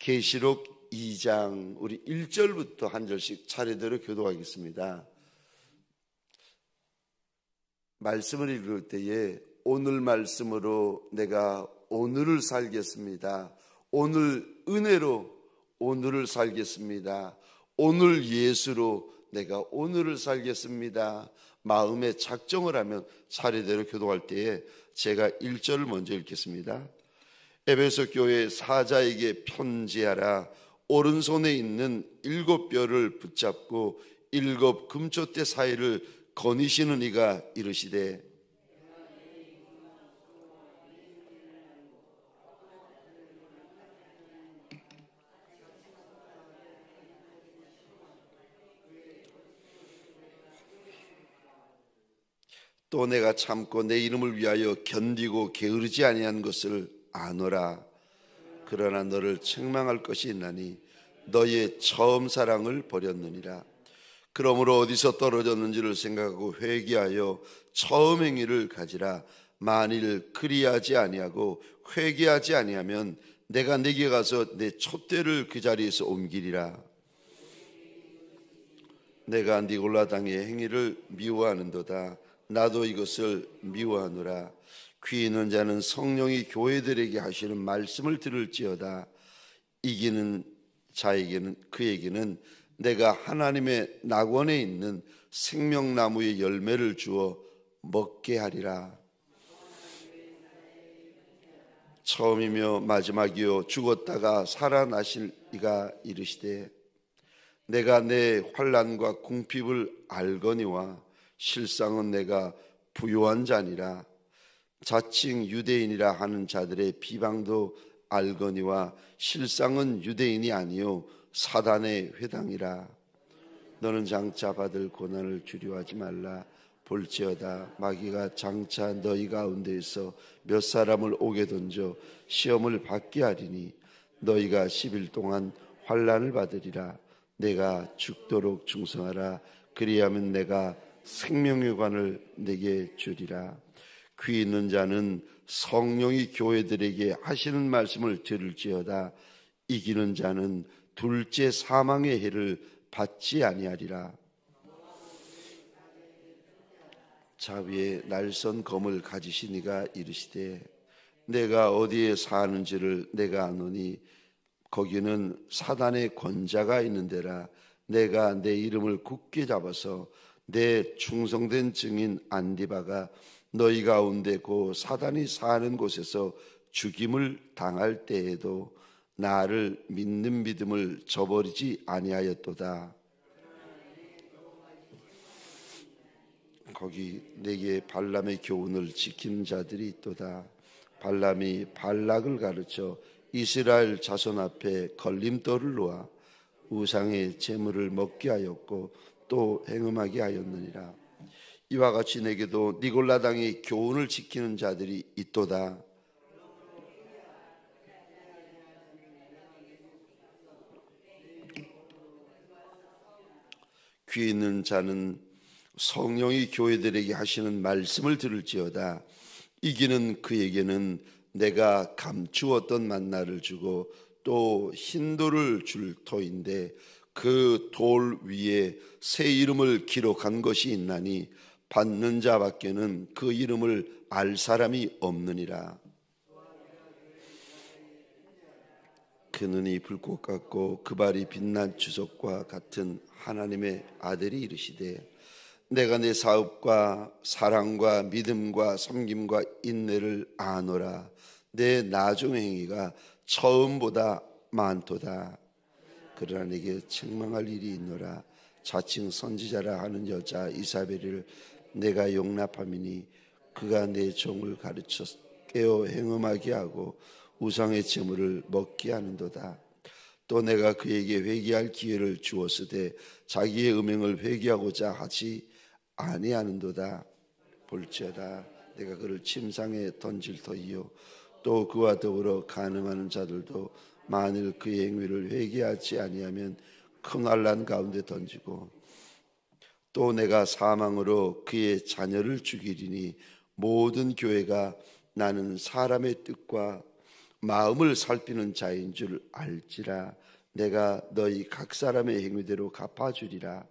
계시록 2장 우리 1절부터 한 절씩 차례대로 교독하겠습니다. 말씀을 읽을 때에 오늘 말씀으로 내가 오늘을 살겠습니다. 오늘 은혜로 오늘을 살겠습니다. 오늘 예수로 내가 오늘을 살겠습니다. 마음에 작정을 하면 차례대로 교독할 때에 제가 1절을 먼저 읽겠습니다. 에베소 교회 사자에게 편지하라. 오른손에 있는 7뼈를 붙잡고 7 금초대 사이를 거니시는 이가 이르시되 또 내가 참고 내 이름을 위하여 견디고 게으르지 아니한 것을 아노라. 그러나 너를 책망할 것이 있나니 너의 처음 사랑을 버렸느니라. 그러므로 어디서 떨어졌는지를 생각하고 회개하여 처음 행위를 가지라. 만일 그리하지 아니하고 회개하지 아니하면 내가 네게 가서 내 촛대를 그 자리에서 옮기리라. 내가 니골라 당의 행위를 미워하는도다. 나도 이것을 미워하노라. 귀 있는 자는 성령이 교회들에게 하시는 말씀을 들을지어다. 이기는 자에게는 그에게는 내가 하나님의 낙원에 있는 생명나무의 열매를 주어 먹게 하리라. 처음이며 마지막이요 죽었다가 살아나실 이가 이르시되 내가 내 환난과 궁핍을 알거니와 실상은 내가 부요한 자니라. 자칭 유대인이라 하는 자들의 비방도 알거니와 실상은 유대인이 아니요 사단의 회당이라. 너는 장차 받을 고난을 두려워하지 말라. 볼지어다 마귀가 장차 너희 가운데에서 몇 사람을 옥에 던져 시험을 받게 하리니 너희가 10일 동안 환난을 받으리라. 내가 죽도록 충성하라. 그리하면 내가 생명의 관을 내게 주리라. 귀 있는 자는 성령이 교회들에게 하시는 말씀을 들을지어다. 이기는 자는 둘째 사망의 해를 받지 아니하리라. 자위에 날선 검을 가지신 이가 이르시되 내가 어디에 사는지를 내가 아노니 거기는 사단의 권자가 있는 데라. 내가 내 이름을 굳게 잡아서 내 충성된 증인 안디바가 너희 가운데 고 사단이 사는 곳에서 죽임을 당할 때에도 나를 믿는 믿음을 저버리지 아니하였도다. 거기 내게 발람의 교훈을 지키는 자들이 있도다. 발람이 발락을 가르쳐 이스라엘 자손 앞에 걸림돌을 놓아 우상의 제물을 먹게 하였고 또 행음하게 하였느니라. 이와 같이 내게도 니골라 당의 교훈을 지키는 자들이 있도다. 귀 있는 자는 성령이 교회들에게 하시는 말씀을 들을지어다. 이기는 그에게는 내가 감추었던 만나를 주고 또 흰돌을 줄 터인데 그 돌 위에 새 이름을 기록한 것이 있나니 받는 자밖에는 그 이름을 알 사람이 없느니라. 그 눈이 불꽃 같고 그 발이 빛난 주석과 같은 하나님의 아들이 이르시되 내가 내 사업과 사랑과 믿음과 섬김과 인내를 아노라. 내 나중 행위가 처음보다 많도다. 그러나 내게 책망할 일이 있노라. 자칭 선지자라 하는 여자 이사벨을 내가 용납함이니 그가 내 종을 가르쳐 깨어 행음하게 하고 우상의 제물을 먹게 하는도다. 또 내가 그에게 회개할 기회를 주었으되 자기의 음행을 회개하고자 하지 아니하는도다. 볼지어다 내가 그를 침상에 던질 터이요 또 그와 더불어 간음하는 자들도 만일 그의 행위를 회개하지 아니하면 큰 환난 가운데 던지고 또 내가 사망으로 그의 자녀를 죽이리니 모든 교회가 나는 사람의 뜻과 마음을 살피는 자인 줄 알지라. 내가 너희 각 사람의 행위대로 갚아주리라.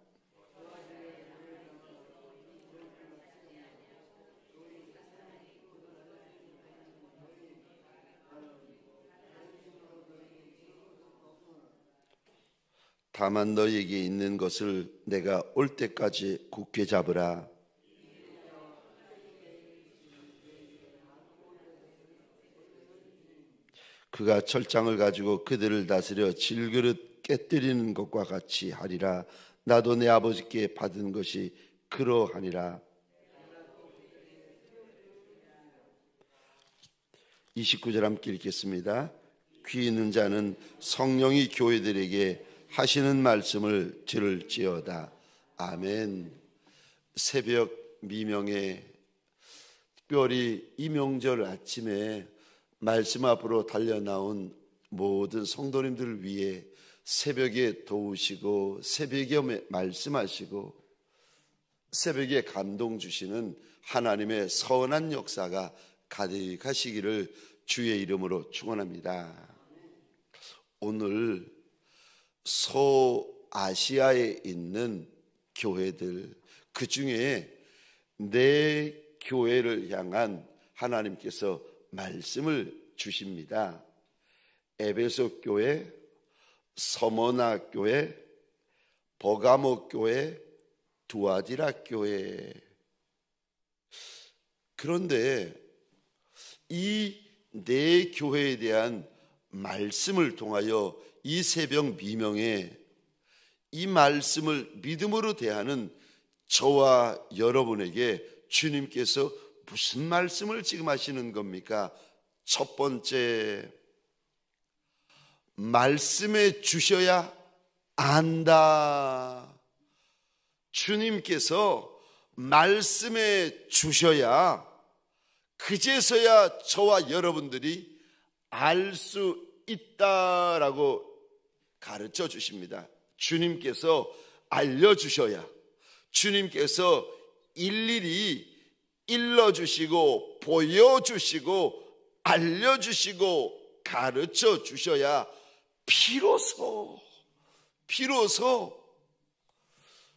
다만 너희에게 있는 것을 내가 올 때까지 굳게 잡으라. 그가 철장을 가지고 그들을 다스려 질그릇 깨뜨리는 것과 같이 하리라. 나도 내 아버지께 받은 것이 그러하니라. 29절 함께 읽겠습니다. 귀 있는 자는 성령이 교회들에게 하시는 말씀을 들을지어다. 아멘. 새벽 미명에, 특별히 이 명절 아침에 말씀 앞으로 달려나온 모든 성도님들을 위해 새벽에 도우시고 새벽에 말씀하시고 새벽에 감동 주시는 하나님의 선한 역사가 가득하시기를 주의 이름으로 축원합니다. 오늘 소아시아에 있는 교회들, 그 중에 내 교회를 향한 하나님께서 말씀을 주십니다. 에베소 교회, 서머나 교회, 버가모 교회, 두아디라 교회. 그런데 이 네 교회에 대한 말씀을 통하여 이 새벽 미명에 이 말씀을 믿음으로 대하는 저와 여러분에게 주님께서 무슨 말씀을 지금 하시는 겁니까? 첫 번째, 말씀해 주셔야 안다. 주님께서 말씀해 주셔야, 그제서야 저와 여러분들이 알 수 있다라고 가르쳐 주십니다. 주님께서 알려주셔야, 주님께서 일일이 일러주시고 보여주시고 알려주시고 가르쳐 주셔야 비로소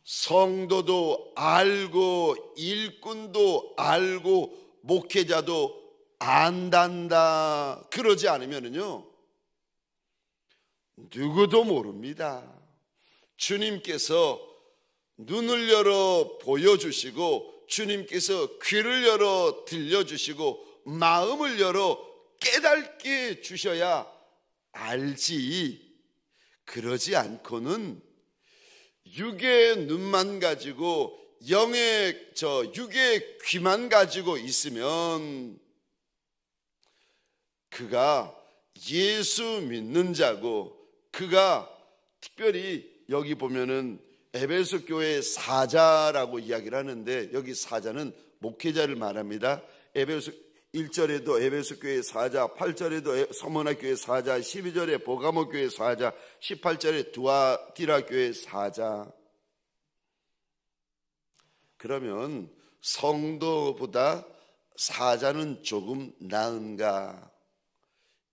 성도도 알고 일꾼도 알고 목회자도 안단다. 그러지 않으면요 누구도 모릅니다. 주님께서 눈을 열어 보여주시고 주님께서 귀를 열어 들려주시고 마음을 열어 깨닫게 주셔야 알지, 그러지 않고는 육의 눈만 가지고 육의 귀만 가지고 있으면 그가 예수 믿는 자고, 그가 특별히 여기 보면은 에베소 교회 사자라고 이야기를 하는데, 여기 사자는 목회자를 말합니다. 에베소 1절에도 에베소 교회 사자, 8절에도 서머나 교회 사자, 12절에 버가모 교회 사자, 18절에 두아디라 교회 사자. 그러면 성도보다 사자는 조금 나은가?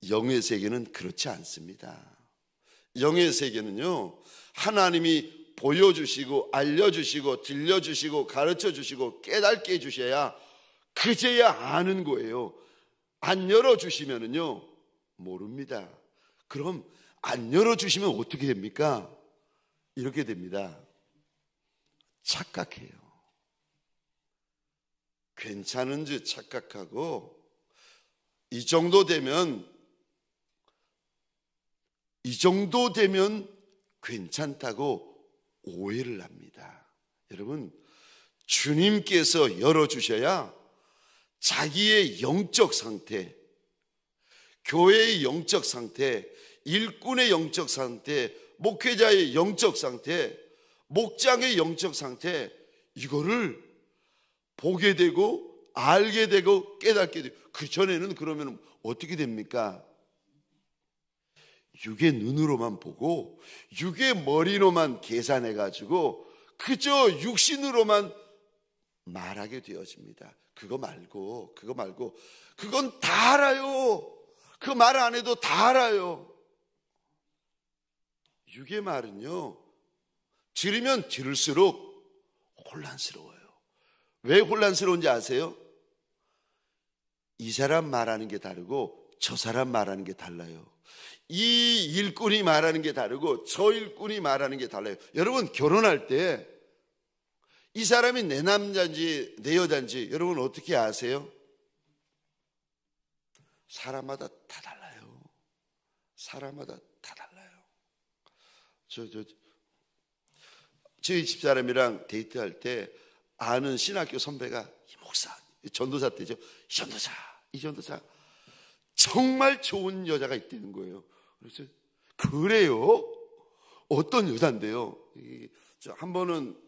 영의 세계는 그렇지 않습니다. 영의 세계는요, 하나님이 보여주시고 알려주시고 들려주시고 가르쳐주시고 깨닫게 해주셔야 그제야 아는 거예요. 안 열어주시면은요 모릅니다. 그럼 안 열어주시면 어떻게 됩니까? 이렇게 됩니다. 착각해요. 괜찮은 줄 착각하고 이 정도 되면 괜찮다고 오해를 합니다. 여러분, 주님께서 열어주셔야 자기의 영적 상태, 교회의 영적 상태, 일꾼의 영적 상태, 목회자의 영적 상태, 목장의 영적 상태, 이거를 보게 되고 알게 되고 깨닫게 되고, 그 전에는 그러면 어떻게 됩니까? 육의 눈으로만 보고 육의 머리로만 계산해가지고 그저 육신으로만 말하게 되어집니다. 그거 말고 그건 다 알아요. 그 말 안 해도 다 알아요. 육의 말은요, 들으면 들을수록 혼란스러워요. 왜 혼란스러운지 아세요? 이 사람 말하는 게 다르고 저 사람 말하는 게 달라요. 이 일꾼이 말하는 게 다르고 저 일꾼이 말하는 게 달라요. 여러분, 결혼할 때 이 사람이 내 남자인지 내 여자인지 여러분 어떻게 아세요? 사람마다 다 달라요. 사람마다 다 달라요. 저희 집사람이랑 데이트할 때 아는 신학교 선배가 이 목사, 전도사 때죠. 이 전도사 정말 좋은 여자가 있다는 거예요. 그래서 그래요? 어떤 여잔데요? 한 번은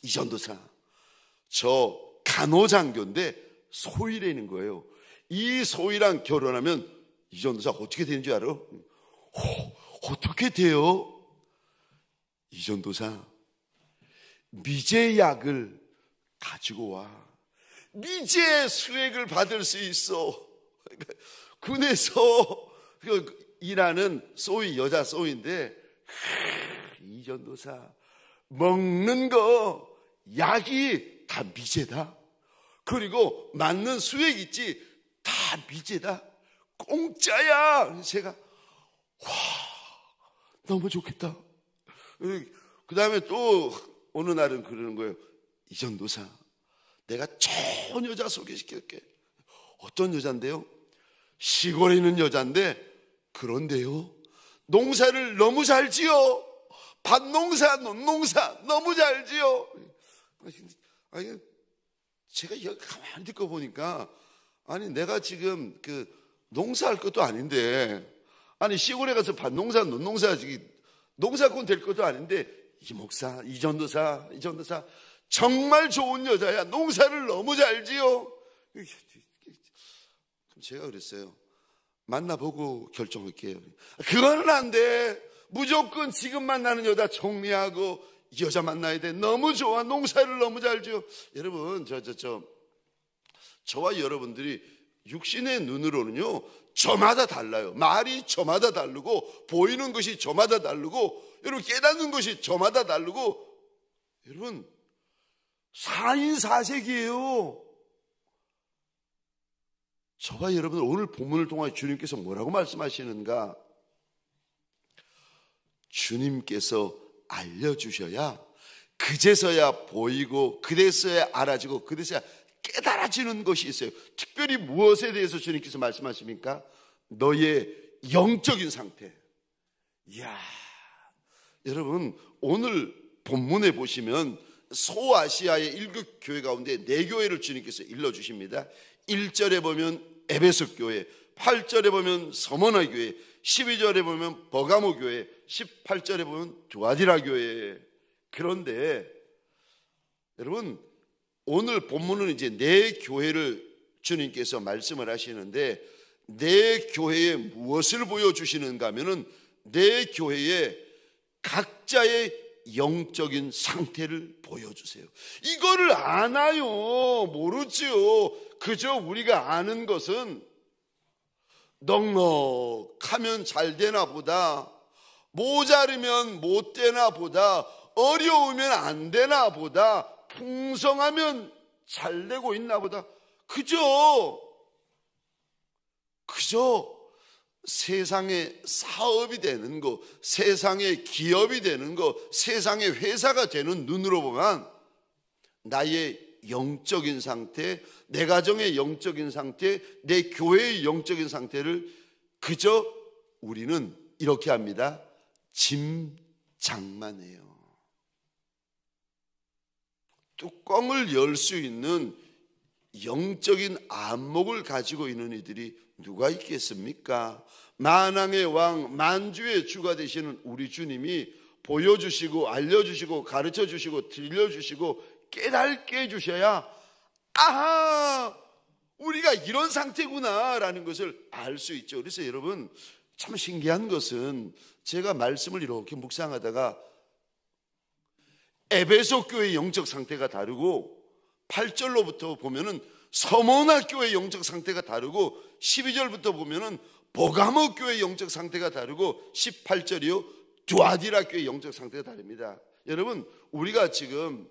이 전도사 저 간호장교인데 소희라는 거예요. 이 소희랑 결혼하면 이 전도사 어떻게 되는 줄 알아? 어떻게 돼요? 이 전도사 미제약을 가지고 와. 미제 수액을 받을 수 있어. 군에서 일하는 소위 여자 소위인데 이 전도사 먹는 거 약이 다 미제다. 그리고 맞는 수액 있지 다 미제다. 공짜야. 제가 와 너무 좋겠다. 그 다음에 또 어느 날은 그러는 거예요. 이 전도사 내가 좋은 여자 소개시킬게. 어떤 여잔데요? 시골에 있는 여잔데 그런데요 농사를 너무 잘 지어. 밭농사 논농사 너무 잘 지어. 아니 제가 가만히 듣고 보니까 아니 내가 지금 농사할 것도 아닌데 아니 시골에 가서 밭농사 논농사 농사꾼 될 것도 아닌데 이 목사 이 전도사 정말 좋은 여자야. 농사를 너무 잘 지어. 그럼 제가 그랬어요. 만나보고 결정할게요. 그거는 안 돼. 무조건 지금 만나는 여자 정리하고 이 여자 만나야 돼. 너무 좋아. 농사를 너무 잘 지어. 여러분 저와 여러분들이 육신의 눈으로는요 저마다 달라요. 말이 저마다 다르고 보이는 것이 저마다 다르고 여러분 깨닫는 것이 저마다 다르고 여러분 4인 4색이에요. 저와 여러분 오늘 본문을 통해 주님께서 뭐라고 말씀하시는가? 주님께서 알려주셔야 그제서야 보이고 그제서야 알아지고 그제서야 깨달아지는 것이 있어요. 특별히 무엇에 대해서 주님께서 말씀하십니까? 너의 영적인 상태. 이야, 여러분 오늘 본문에 보시면 소아시아의 1급 교회 가운데 4교회를 주님께서 일러주십니다. 1절에 보면 에베소 교회, 8절에 보면 서머나 교회, 12절에 보면 버가모 교회, 18절에 보면 두아디라 교회. 그런데 여러분 오늘 본문은 이제 4교회를 주님께서 말씀을 하시는데 4교회에 무엇을 보여주시는가 하면은 4교회에 각자의 영적인 상태를 보여주세요. 이거를 아나요? 모르지요. 그저 우리가 아는 것은 넉넉하면 잘 되나 보다, 모자르면 못 되나 보다, 어려우면 안 되나 보다, 풍성하면 잘 되고 있나 보다. 그저 세상의 사업이 되는 거, 세상의 기업이 되는 거, 세상의 회사가 되는 눈으로 보면 나의 영적인 상태, 내 가정의 영적인 상태, 내 교회의 영적인 상태를 그저 우리는 이렇게 합니다. 짐작만 해요. 뚜껑을 열 수 있는 영적인 안목을 가지고 있는 이들이 누가 있겠습니까? 만왕의 왕, 만주의 주가 되시는 우리 주님이 보여주시고 알려주시고 가르쳐주시고 들려주시고 깨닫게 해주셔야 아하 우리가 이런 상태구나 라는 것을 알 수 있죠. 그래서 여러분 참 신기한 것은 제가 말씀을 이렇게 묵상하다가 에베소 교회의 영적 상태가 다르고 8절로부터 보면은 서문학교의 영적 상태가 다르고 12절부터 보면은 보가모 교회의 영적 상태가 다르고 18절이요 두아디라 교회의 영적 상태가 다릅니다. 여러분, 우리가 지금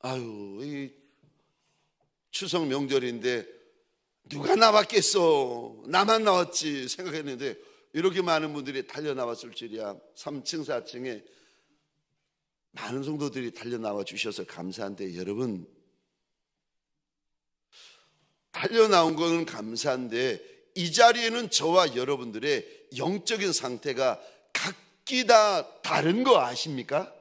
이 추석 명절인데 누가 나왔겠어, 나만 나왔지 생각했는데 이렇게 많은 분들이 달려나왔을 줄이야. 3층 4층에 많은 성도들이 달려나와 주셔서 감사한데, 여러분, 달려나온 거는 감사한데 이 자리에는 저와 여러분들의 영적인 상태가 각기 다 다른 거 아십니까?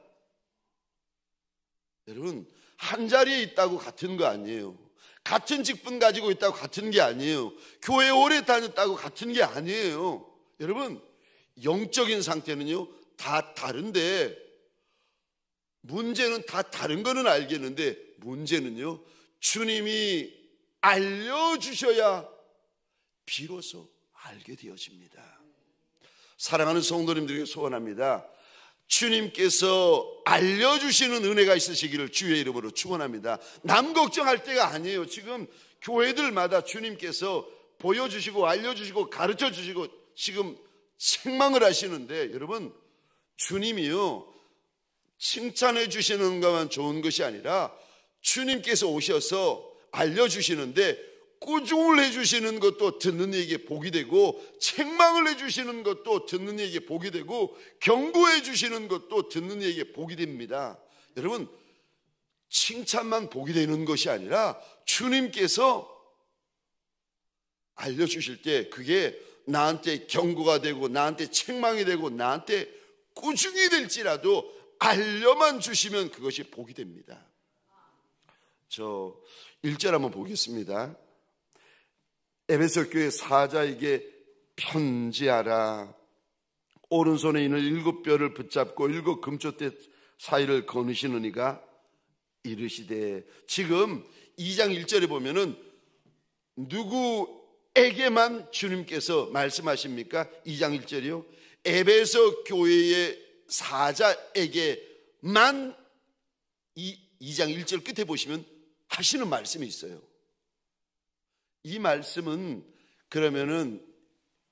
여러분, 한 자리에 있다고 같은 거 아니에요. 같은 직분 가지고 있다고 같은 게 아니에요. 교회 오래 다녔다고 같은 게 아니에요. 여러분, 영적인 상태는요 다 다른데, 문제는 다 다른 거는 알겠는데 문제는요 주님이 알려주셔야 비로소 알게 되어집니다. 사랑하는 성도님들에게 소원합니다. 주님께서 알려주시는 은혜가 있으시기를 주의 이름으로 축원합니다. 남 걱정할 때가 아니에요. 지금 교회들마다 주님께서 보여주시고 알려주시고 가르쳐주시고 지금 책망을 하시는데, 여러분, 주님이요 칭찬해 주시는 것만 좋은 것이 아니라 주님께서 오셔서 알려주시는데 꾸중을 해주시는 것도 듣는 이에게 복이 되고, 책망을 해주시는 것도 듣는 이에게 복이 되고, 경고해 주시는 것도 듣는 이에게 복이 됩니다. 여러분, 칭찬만 복이 되는 것이 아니라 주님께서 알려주실 때 그게 나한테 경고가 되고 나한테 책망이 되고 나한테 꾸중이 될지라도 알려만 주시면 그것이 복이 됩니다. 저 1절 한번 보겠습니다. 에베소 교회 사자에게 편지하라. 오른손에 있는 7뼈를 붙잡고 7 금초대 사이를 거느시는 이가 이르시되, 지금 2장 1절에 보면은 누구에게만 주님께서 말씀하십니까? 2장 1절이요 에베소 교회의 사자에게만 2장 1절 끝에 보시면 하시는 말씀이 있어요. 이 말씀은 그러면은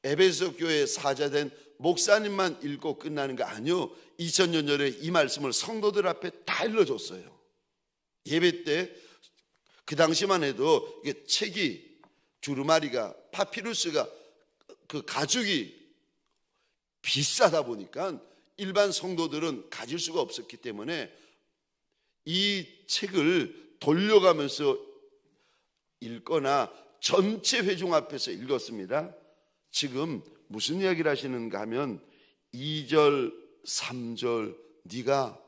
에베소 교회 사자된 목사님만 읽고 끝나는 거 아니요, 2000년 전에 이 말씀을 성도들 앞에 다 일러줬어요. 예배 때 그 당시만 해도 이게 책이 두루마리가 파피루스가 그 가죽이 비싸다 보니까 일반 성도들은 가질 수가 없었기 때문에 이 책을 돌려가면서 읽거나 전체 회중 앞에서 읽었습니다. 지금 무슨 이야기를 하시는가 하면 2절 3절 네가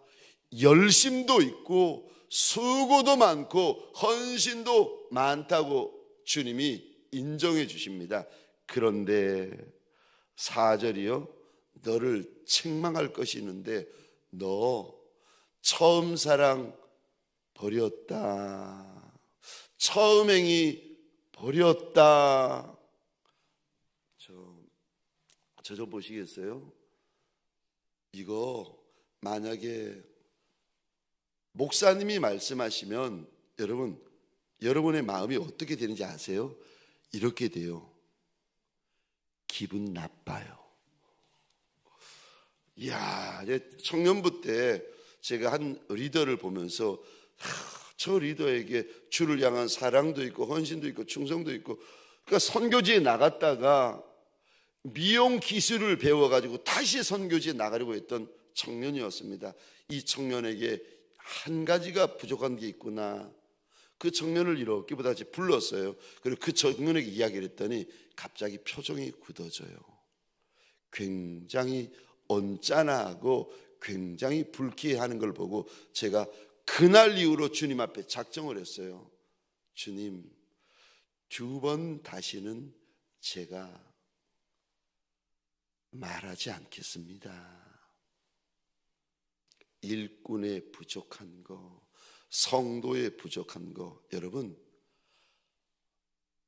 열심도 있고 수고도 많고 헌신도 많다고 주님이 인정해 주십니다. 그런데 4절이요 너를 책망할 것이 있는데 너 처음 사랑 버렸다. 처음 행위 버렸다. 저 좀 보시겠어요? 이거 만약에 목사님이 말씀하시면 여러분의 마음이 어떻게 되는지 아세요? 이렇게 돼요. 기분 나빠요. 이야, 청년부 때 제가 한 리더를 보면서 저 리더에게 주를 향한 사랑도 있고 헌신도 있고 충성도 있고, 그러니까 선교지에 나갔다가 미용 기술을 배워가지고 다시 선교지에 나가려고 했던 청년이었습니다. 이 청년에게 한 가지가 부족한 게 있구나. 그 청년을 이렇게 보다지 불렀어요. 그리고 그 청년에게 이야기를 했더니 갑자기 표정이 굳어져요. 굉장히 언짢아하고 굉장히 불쾌해하는 걸 보고 제가 그날 이후로 주님 앞에 작정을 했어요. 주님, 2번 다시는 제가 말하지 않겠습니다. 일꾼의 부족한 거, 성도의 부족한 거, 여러분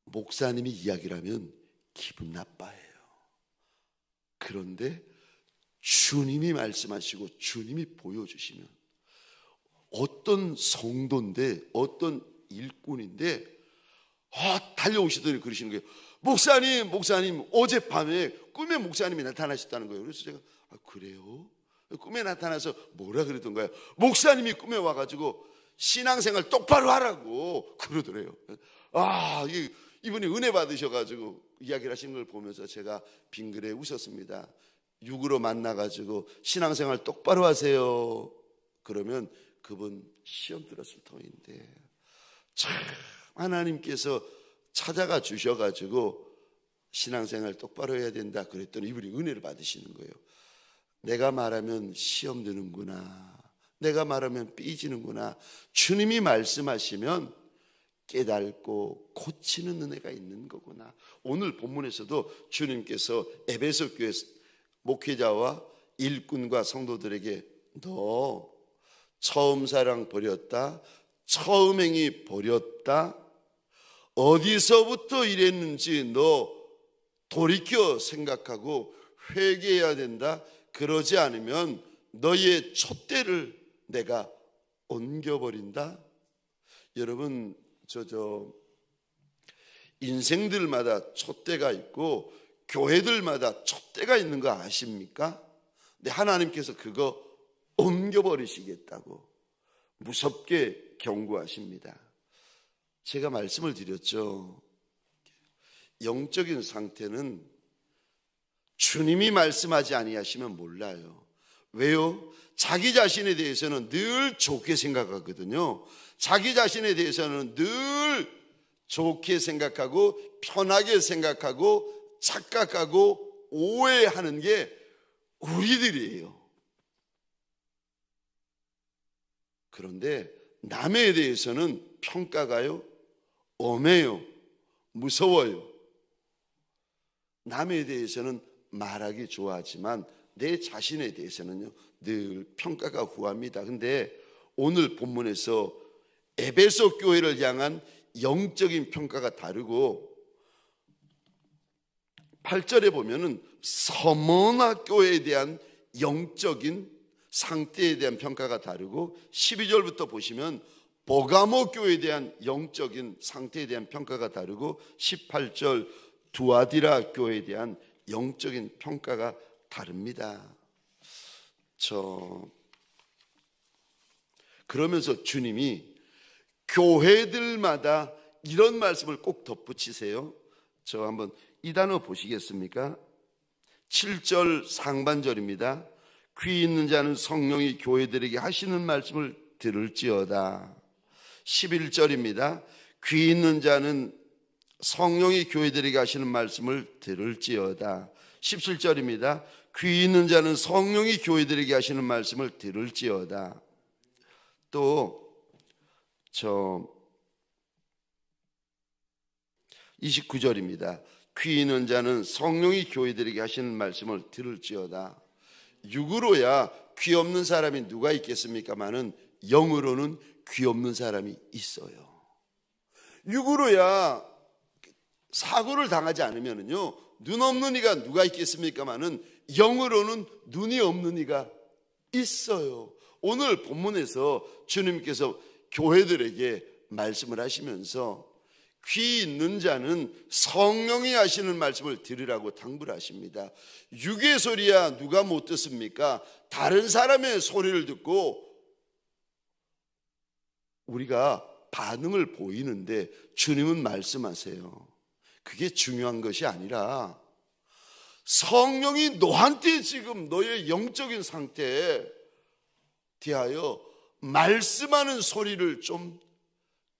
목사님이 이야기를 하면 기분 나빠해요. 그런데 주님이 말씀하시고 주님이 보여주시면 어떤 성도인데 어떤 일꾼인데 달려오시더니 그러시는 거예요. 목사님 어젯밤에 꿈에 목사님이 나타나셨다는 거예요. 그래서 제가 그래요? 꿈에 나타나서 뭐라 그러던가요? 목사님이 꿈에 와가지고 신앙생활 똑바로 하라고 그러더래요. 이분이 은혜 받으셔가지고 이야기를 하신 걸 보면서 제가 빙그레 웃었습니다. 육으로 만나가지고 신앙생활 똑바로 하세요. 그러면 그분 시험 들었을 터인데 참 하나님께서 찾아가 주셔가지고 신앙생활 똑바로 해야 된다 그랬더니 이분이 은혜를 받으시는 거예요. 내가 말하면 시험 드는구나, 내가 말하면 삐지는구나, 주님이 말씀하시면 깨닫고 고치는 은혜가 있는 거구나. 오늘 본문에서도 주님께서 에베소 교회 목회자와 일꾼과 성도들에게 너 처음 사랑 버렸다, 처음 행위 버렸다, 어디서부터 이랬는지 너 돌이켜 생각하고 회개해야 된다. 그러지 않으면 너의 촛대를 내가 옮겨버린다. 여러분 인생들마다 촛대가 있고 교회들마다 촛대가 있는 거 아십니까? 근데 하나님께서 그거 옮겨버리시겠다고 무섭게 경고하십니다. 제가 말씀을 드렸죠. 영적인 상태는 주님이 말씀하지 아니하시면 몰라요. 왜요? 자기 자신에 대해서는 늘 좋게 생각하거든요. 자기 자신에 대해서는 늘 좋게 생각하고 편하게 생각하고 착각하고 오해하는 게 우리들이에요. 그런데 남에 대해서는 평가가요, 엄해요, 무서워요. 남에 대해서는 말하기 좋아하지만 내 자신에 대해서는요 늘 평가가 후합니다. 근데 오늘 본문에서 에베소 교회를 향한 영적인 평가가 다르고 8절에 보면은 서머나 교회에 대한 영적인 상태에 대한 평가가 다르고 12절부터 보시면 버가모 교회에 대한 영적인 상태에 대한 평가가 다르고 18절 두아디라 교회에 대한 영적인 평가가 다릅니다. 그러면서 주님이 교회들마다 이런 말씀을 꼭 덧붙이세요. 저 한번 이 단어 보시겠습니까? 7절 상반절입니다. 귀 있는 자는 성령이 교회들에게 하시는 말씀을 들을지어다. 11절입니다. 귀 있는 자는 성령이 교회들에게 하시는 말씀을 들을지어다. 17절입니다. 귀 있는 자는 성령이 교회들에게 하시는 말씀을 들을지어다. 또 29절입니다. 귀 있는 자는 성령이 교회들에게 하시는 말씀을 들을지어다. 육으로야 귀 없는 사람이 누가 있겠습니까마는 영으로는 귀 없는 사람이 있어요. 육으로야 사고를 당하지 않으면요 눈 없는 이가 누가 있겠습니까마는 영으로는 눈이 없는 이가 있어요. 오늘 본문에서 주님께서 교회들에게 말씀을 하시면서 귀 있는 자는 성령이 하시는 말씀을 들으라고 당부를 하십니다. 육의 소리야 누가 못 듣습니까? 다른 사람의 소리를 듣고 우리가 반응을 보이는데 주님은 말씀하세요. 그게 중요한 것이 아니라 성령이 너한테 지금 너의 영적인 상태에 대하여 말씀하는 소리를 좀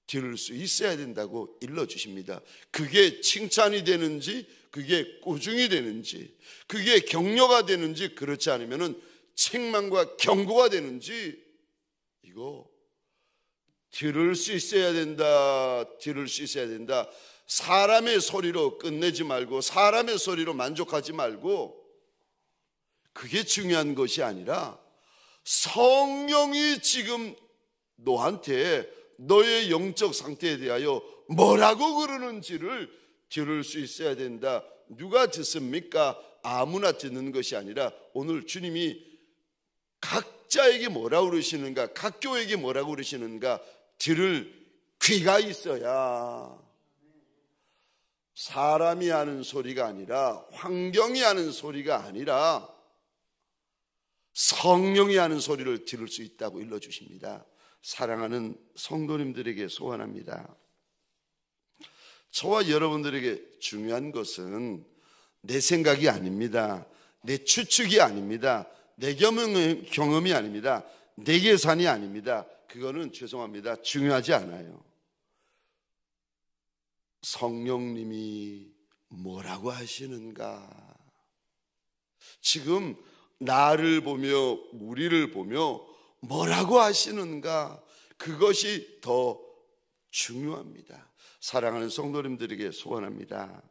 들을 수 있어야 된다고 일러주십니다. 그게 칭찬이 되는지, 그게 꾸중이 되는지, 그게 격려가 되는지, 그렇지 않으면 책망과 경고가 되는지 이거 들을 수 있어야 된다. 들을 수 있어야 된다. 사람의 소리로 끝내지 말고 사람의 소리로 만족하지 말고 그게 중요한 것이 아니라 성령이 지금 너한테 너의 영적 상태에 대하여 뭐라고 그러는지를 들을 수 있어야 된다. 누가 듣습니까? 아무나 듣는 것이 아니라 오늘 주님이 각자에게 뭐라고 그러시는가, 각 교회에게 뭐라고 그러시는가 들을 귀가 있어야 사람이 하는 소리가 아니라, 환경이 하는 소리가 아니라 성령이 하는 소리를 들을 수 있다고 일러주십니다. 사랑하는 성도님들에게 소원합니다. 저와 여러분들에게 중요한 것은 내 생각이 아닙니다. 내 추측이 아닙니다. 내 경험이 아닙니다. 내 계산이 아닙니다. 그거는 죄송합니다. 중요하지 않아요. 성령님이 뭐라고 하시는가? 지금 나를 보며 우리를 보며 뭐라고 하시는가? 그것이 더 중요합니다. 사랑하는 성도님들에게 소원합니다.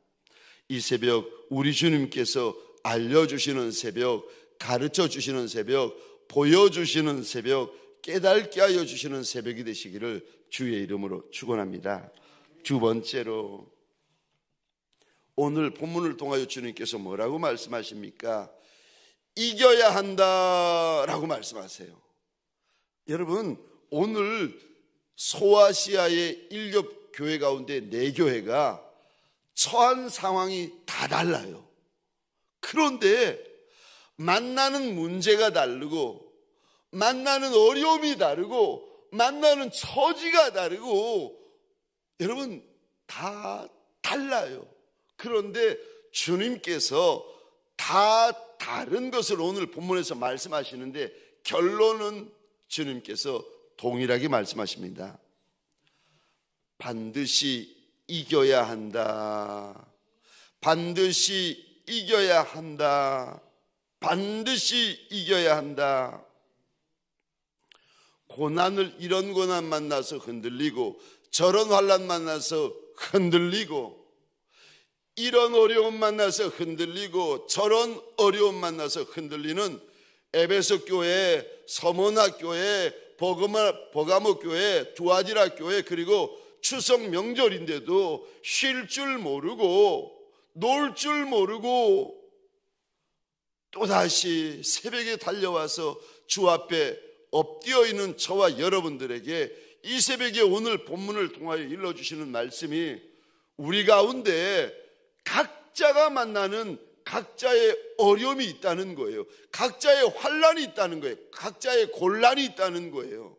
이 새벽 우리 주님께서 알려주시는 새벽, 가르쳐주시는 새벽, 보여주시는 새벽, 깨닫게 하여 주시는 새벽이 되시기를 주의 이름으로 축원합니다. 두 번째로, 오늘 본문을 통하여 주님께서 뭐라고 말씀하십니까? 이겨야 한다라고 말씀하세요. 여러분, 오늘 소아시아의 일곱 교회 가운데 네 교회가 처한 상황이 다 달라요. 그런데 만나는 문제가 다르고, 만나는 어려움이 다르고, 만나는 처지가 다르고, 여러분 다 달라요. 그런데 주님께서 다 다른 것을 오늘 본문에서 말씀하시는데, 결론은 주님께서 동일하게 말씀하십니다. 반드시 이겨야 한다. 반드시 이겨야 한다. 반드시 이겨야 한다. 고난을, 이런 고난 만나서 흔들리고, 저런 환난 만나서 흔들리고, 이런 어려움 만나서 흔들리고, 저런 어려움 만나서 흔들리는 에베소 교회, 서머나 교회, 버가모 교회, 두아디라 교회, 그리고 추석 명절인데도 쉴 줄 모르고 놀 줄 모르고 또다시 새벽에 달려와서 주 앞에 엎드려 있는 저와 여러분들에게 이 새벽에 오늘 본문을 통하여 일러주시는 말씀이, 우리 가운데 각자가 만나는 각자의 어려움이 있다는 거예요. 각자의 환난이 있다는 거예요. 각자의 곤란이 있다는 거예요.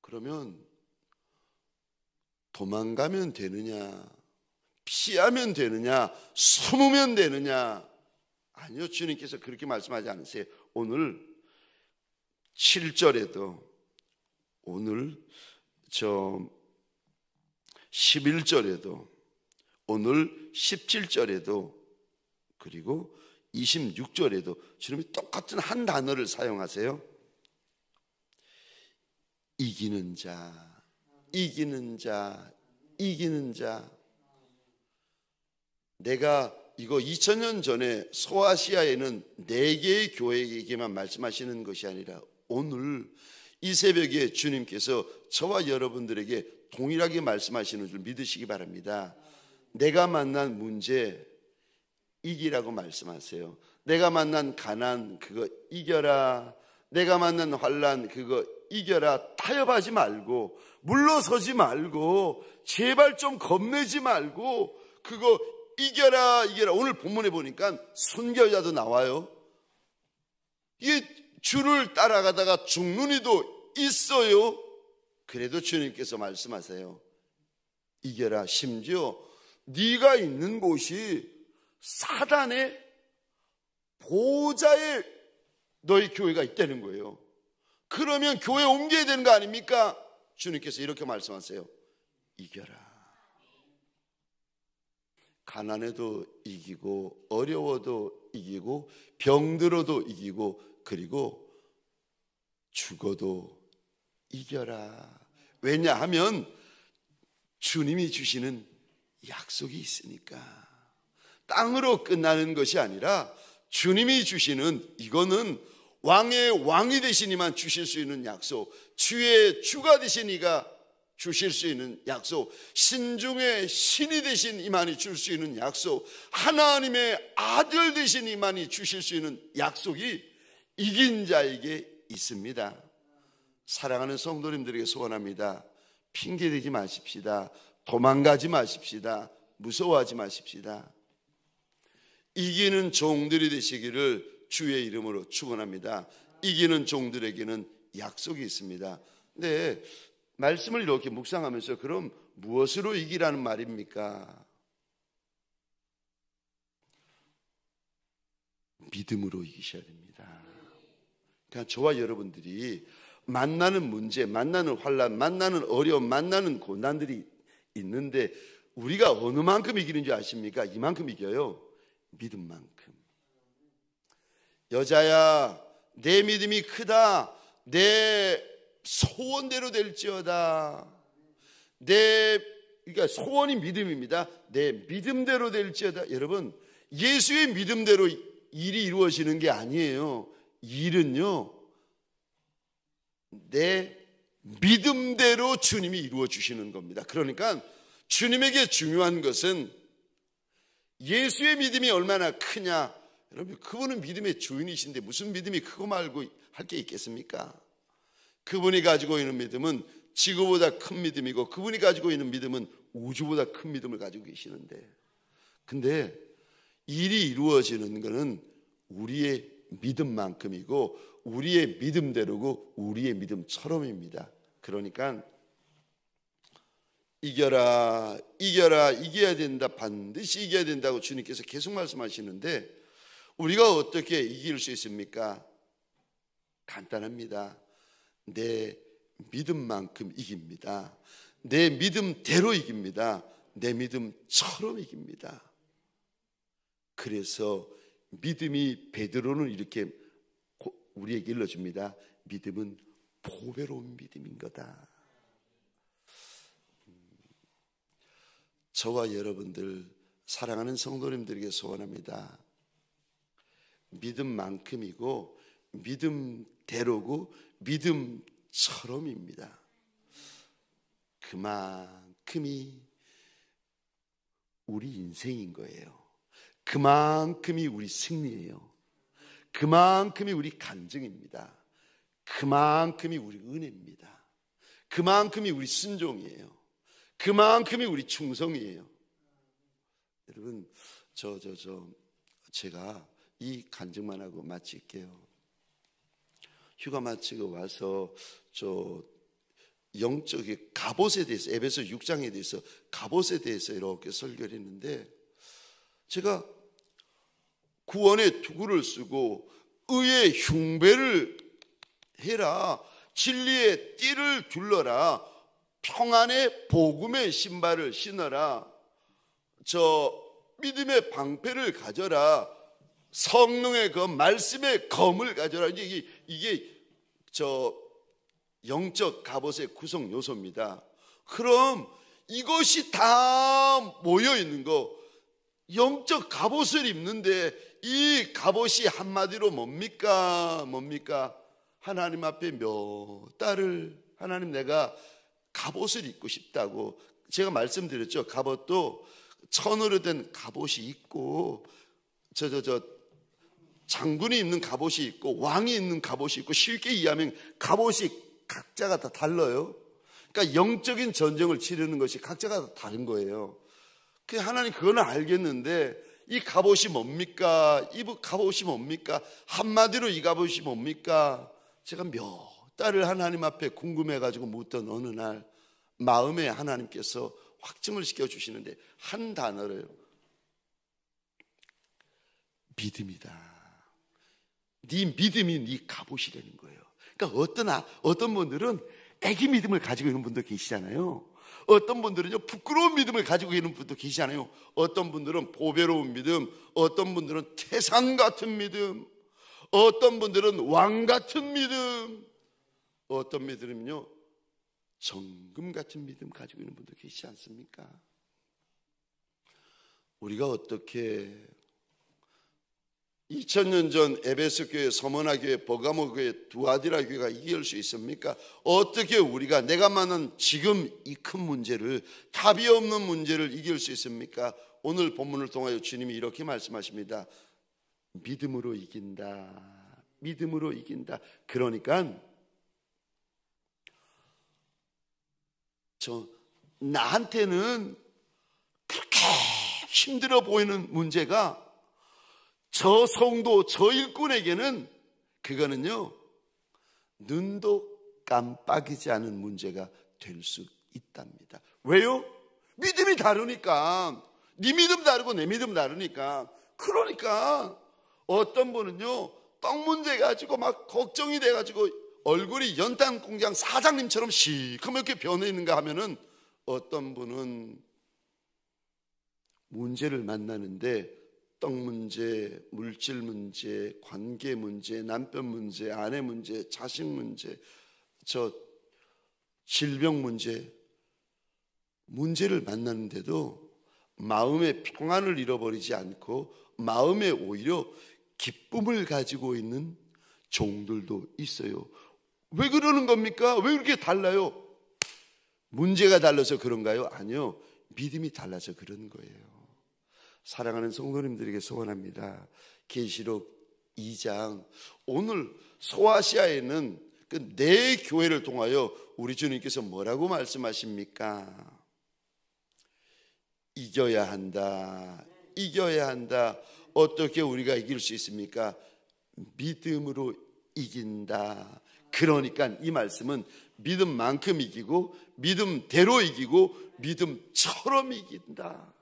그러면 도망가면 되느냐, 피하면 되느냐, 숨으면 되느냐? 아니요, 주님께서 그렇게 말씀하지 않으세요. 오늘 7절에도, 오늘 11절에도, 오늘 17절에도, 그리고 26절에도 주님이 똑같은 한 단어를 사용하세요. 이기는 자, 이기는 자, 이기는 자. 내가 이거 2000년 전에 소아시아에는 4개의 교회에게만 말씀하시는 것이 아니라, 오늘 이 새벽에 주님께서 저와 여러분들에게 동일하게 말씀하시는 줄 믿으시기 바랍니다. 내가 만난 문제 이기라고 말씀하세요. 내가 만난 가난 그거 이겨라. 내가 만난 환난 그거 이겨라. 타협하지 말고, 물러서지 말고, 제발 좀 겁내지 말고 그거 이겨라, 이겨라. 오늘 본문에 보니까 순결자도 나와요. 이게 주를 따라가다가 죽는 이도 있어요. 그래도 주님께서 말씀하세요. 이겨라. 심지어 네가 있는 곳이 사단의 보호자의 너희 교회가 있다는 거예요. 그러면 교회 옮겨야 되는 거 아닙니까? 주님께서 이렇게 말씀하세요. 이겨라. 가난해도 이기고, 어려워도 이기고, 병들어도 이기고, 그리고 죽어도 이겨라. 왜냐하면 주님이 주시는 약속이 있으니까. 땅으로 끝나는 것이 아니라 주님이 주시는, 이거는 왕의 왕이 되신 이만 주실 수 있는 약속, 주의 주가 되신 이가 주실 수 있는 약속, 신중의 신이 되신 이만이 줄 수 있는 약속, 하나님의 아들 되신 이만이 주실 수 있는 약속이 이긴 자에게 있습니다. 사랑하는 성도님들에게 소원합니다. 핑계대지 마십시다. 도망가지 마십시다. 무서워하지 마십시다. 이기는 종들이 되시기를 주의 이름으로 축원합니다. 이기는 종들에게는 약속이 있습니다. 근데 말씀을 이렇게 묵상하면서 그럼 무엇으로 이기라는 말입니까? 믿음으로 이기셔야 됩니다. 그러니까 저와 여러분들이 만나는 문제, 만나는 환난, 만나는 어려움, 만나는 고난들이 있는데 우리가 어느 만큼 이기는 줄 아십니까? 이만큼 이겨요. 믿음만큼. 여자야, 내 믿음이 크다. 내 소원대로 될지어다. 그러니까 소원이 믿음입니다. 내 믿음대로 될지어다. 여러분, 예수의 믿음대로 일이 이루어지는 게 아니에요. 일은요, 내 믿음대로 주님이 이루어 주시는 겁니다. 그러니까 주님에게 중요한 것은 예수의 믿음이 얼마나 크냐. 여러분, 그분은 믿음의 주인이신데 무슨 믿음이 크고 말고 할 게 있겠습니까? 그분이 가지고 있는 믿음은 지구보다 큰 믿음이고 그분이 가지고 있는 믿음은 우주보다 큰 믿음을 가지고 계시는데, 근데 일이 이루어지는 것은 우리의 믿음만큼이고 우리의 믿음대로고 우리의 믿음처럼입니다. 그러니까 이겨라, 이겨라, 이겨야 된다, 반드시 이겨야 된다고 주님께서 계속 말씀하시는데 우리가 어떻게 이길 수 있습니까? 간단합니다. 내 믿음만큼 이깁니다. 내 믿음대로 이깁니다. 내 믿음처럼 이깁니다. 그래서 믿음이 베드로는 이렇게 우리에게 일러줍니다. 믿음은 보배로운 믿음인 거다. 저와 여러분들 사랑하는 성도님들에게 소원합니다. 믿음만큼이고 믿음대로고 믿음처럼입니다. 그만큼이 우리 인생인 거예요. 그만큼이 우리 승리예요. 그만큼이 우리 간증입니다. 그만큼이 우리 은혜입니다. 그만큼이 우리 순종이에요. 그만큼이 우리 충성이에요. 여러분, 제가 이 간증만 하고 마칠게요. 휴가 마치고 와서 영적인 갑옷에 대해서, 에베소 6장에 대해서 갑옷에 대해서 이렇게 설교를 했는데, 제가 구원의 투구를 쓰고 의의 흉배를 해라, 진리의 띠를 둘러라, 평안의 복음의 신발을 신어라, 믿음의 방패를 가져라, 성령의 그 말씀의 검을 가져라. 이게 영적 갑옷의 구성 요소입니다. 그럼 이것이 다 모여 있는 거, 영적 갑옷을 입는데 이 갑옷이 한마디로 뭡니까? 하나님 앞에 몇 달을 하나님 내가 갑옷을 입고 싶다고 제가 말씀드렸죠. 갑옷도 천으로 된 갑옷이 있고 장군이 입는 갑옷이 있고 왕이 입는 갑옷이 있고, 쉽게 이해하면 갑옷이 각자가 다 달라요. 그러니까 영적인 전쟁을 치르는 것이 각자가 다 다른 거예요. 하나님 그거는 알겠는데 이 갑옷이 뭡니까? 이 갑옷이 뭡니까? 한마디로 이 갑옷이 뭡니까? 제가 몇 달을 하나님 앞에 궁금해가지고 묻던 어느 날 마음에 하나님께서 확증을 시켜주시는데 한 단어를, 믿음이다. 네 믿음이 네 갑옷이 되는 거예요. 그러니까 어떤 분들은 애기 믿음을 가지고 있는 분도 계시잖아요. 어떤 분들은요 부끄러운 믿음을 가지고 있는 분도 계시잖아요. 어떤 분들은 보배로운 믿음, 어떤 분들은 태산 같은 믿음, 어떤 분들은 왕 같은 믿음, 어떤 분들은요 정금 같은 믿음 가지고 있는 분도 계시지 않습니까? 우리가 어떻게 2000년 전 에베소 교회, 서머나 교회, 버가모 교회, 두아디라 교회가 이길 수 있습니까? 어떻게 우리가 내가 만난 지금 이 큰 문제를, 답이 없는 문제를 이길 수 있습니까? 오늘 본문을 통하여 주님이 이렇게 말씀하십니다. 믿음으로 이긴다. 믿음으로 이긴다. 그러니까 나한테는 그렇게 힘들어 보이는 문제가 저 성도, 저 일꾼에게는 그거는요, 눈도 깜빡이지 않은 문제가 될 수 있답니다. 왜요? 믿음이 다르니까. 네 믿음 다르고 내 믿음 다르니까. 그러니까 어떤 분은요, 떡 문제 가지고 막 걱정이 돼가지고 얼굴이 연탄 공장 사장님처럼 시커멓게 변해 있는가 하면은, 어떤 분은 문제를 만나는데 떡 문제, 물질 문제, 관계 문제, 남편 문제, 아내 문제, 자식 문제, 질병 문제를 만나는데도 마음의 평안을 잃어버리지 않고 마음에 오히려 기쁨을 가지고 있는 종들도 있어요. 왜 그러는 겁니까? 왜 그렇게 달라요? 문제가 달라서 그런가요? 아니요, 믿음이 달라서 그런 거예요. 사랑하는 성도님들에게 소원합니다. 계시록 2장, 오늘 소아시아에는 그 네 교회를 통하여 우리 주님께서 뭐라고 말씀하십니까? 이겨야 한다. 이겨야 한다. 어떻게 우리가 이길 수 있습니까? 믿음으로 이긴다. 그러니까 이 말씀은 믿음만큼 이기고, 믿음대로 이기고, 믿음처럼 이긴다.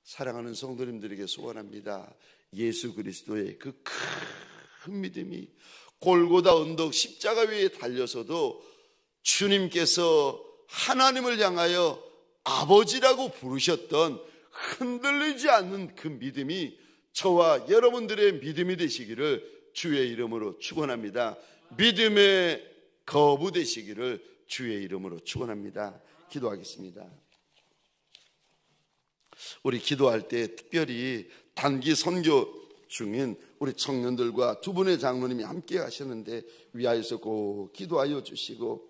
사랑하는 성도님들에게 소원합니다. 예수 그리스도의 그 큰 믿음이 골고다 언덕 십자가 위에 달려서도 주님께서 하나님을 향하여 아버지라고 부르셨던 흔들리지 않는 그 믿음이 저와 여러분들의 믿음이 되시기를 주의 이름으로 축원합니다. 믿음의 거부 되시기를 주의 이름으로 축원합니다. 기도하겠습니다. 우리 기도할 때 특별히 단기 선교 중인 우리 청년들과 두 분의 장로님이 함께 하셨는데 위하여서 꼭 기도하여 주시고,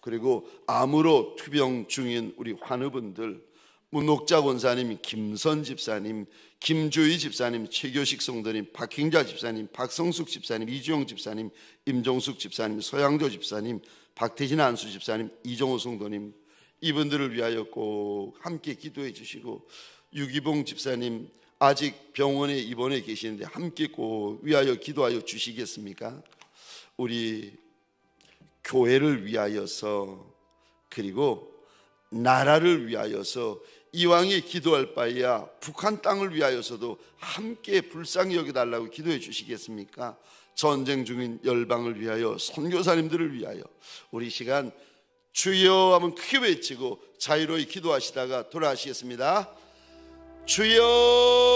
그리고 암으로 투병 중인 우리 환우분들, 문옥자 권사님, 김선 집사님, 김주희 집사님, 최교식 성도님, 박행자 집사님, 박성숙 집사님, 이주영 집사님, 임종숙 집사님, 서양조 집사님, 박태진 안수 집사님, 이종호 성도님, 이분들을 위하여 꼭 함께 기도해 주시고, 유기봉 집사님 아직 병원에 입원해 계시는데 함께 꼭 위하여 기도하여 주시겠습니까? 우리 교회를 위하여서, 그리고 나라를 위하여서 이왕에 기도할 바에야 북한 땅을 위하여서도 함께 불쌍히 여겨달라고 기도해 주시겠습니까? 전쟁 중인 열방을 위하여, 선교사님들을 위하여 우리 시간 주여 하면 크게 외치고 자유로이 기도하시다가 돌아가시겠습니다. 주여